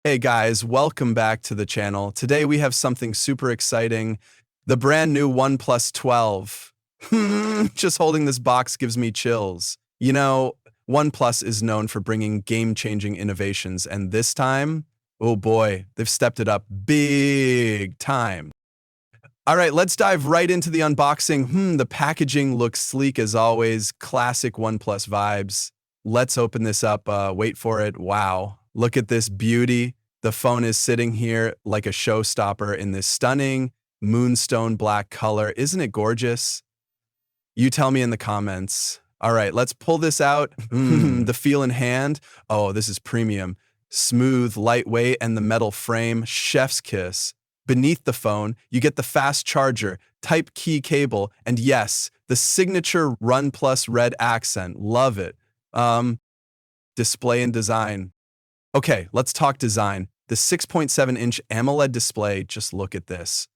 Hey guys, welcome back to the channel. Today we have something super exciting. The brand new OnePlus 12. Just holding this box gives me chills. You know, OnePlus is known for bringing game-changing innovations, and this time, oh boy, they've stepped it up big time. All right, let's dive right into the unboxing. The packaging looks sleek as always, classic OnePlus vibes. Let's open this up. Wait for it. Wow. Look at this beauty. The phone is sitting here like a showstopper in this stunning moonstone black color. Isn't it gorgeous? You tell me in the comments. All right, let's pull this out. The feel in hand. Oh, this is premium. Smooth, lightweight, and the metal frame. Chef's kiss. Beneath the phone, you get the fast charger, Type-C cable, and yes, the signature OnePlus red accent. Love it. Display and design. Okay, let's talk design. The 6.7-inch AMOLED display, just look at this.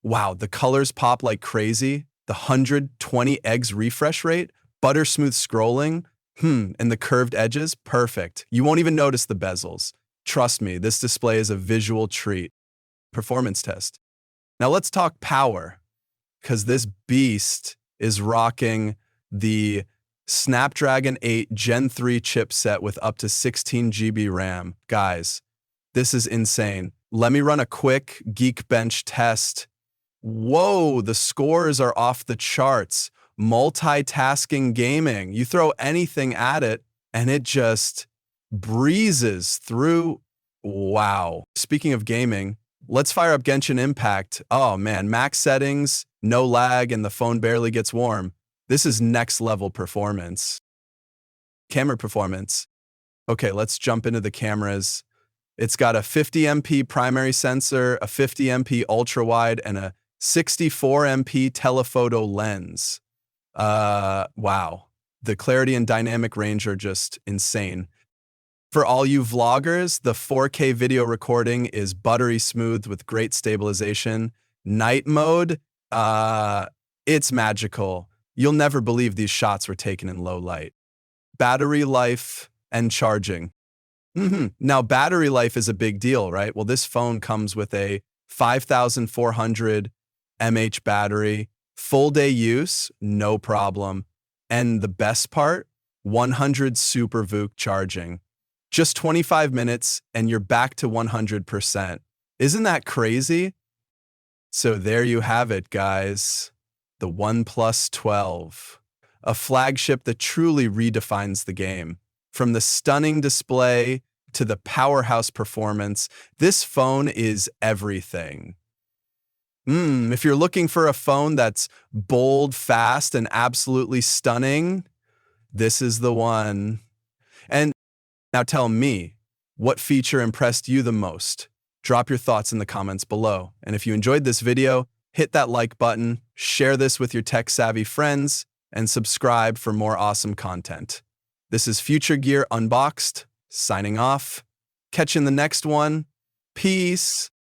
Wow, the colors pop like crazy. The 120 Hz refresh rate, butter smooth scrolling, and the curved edges, perfect. You won't even notice the bezels. Trust me, this display is a visual treat. Performance test. Now let's talk power, because this beast is rocking the Snapdragon 8 Gen 3 chipset with up to 16 GB RAM. Guys, this is insane. Let me run a quick Geekbench test. Whoa, the scores are off the charts. Multitasking gaming. You throw anything at it, and it just breezes through. Wow. Speaking of gaming, let's fire up Genshin Impact. Oh man, max settings, no lag, and the phone barely gets warm. This is next level performance. Camera performance. Okay, let's jump into the cameras. It's got a 50MP primary sensor, a 50MP ultra wide, and a 64MP telephoto lens. Wow. The clarity and dynamic range are just insane. For all you vloggers, the 4K video recording is buttery smooth with great stabilization. Night mode, it's magical. You'll never believe these shots were taken in low light. Battery life and charging. Now, battery life is a big deal, right? Well, this phone comes with a 5,400 mAh battery, full day use, no problem. And the best part, 100 Super VOOC charging. Just 25 minutes and you're back to 100%. Isn't that crazy? So there you have it, guys. The OnePlus 12, a flagship that truly redefines the game. From the stunning display to the powerhouse performance, this phone is everything. If you're looking for a phone that's bold, fast, and absolutely stunning, this is the one. And now tell me, what feature impressed you the most? Drop your thoughts in the comments below. And if you enjoyed this video, hit that like button, share this with your tech-savvy friends, and subscribe for more awesome content. This is Future Gear Unboxed, signing off. Catch you in the next one. Peace.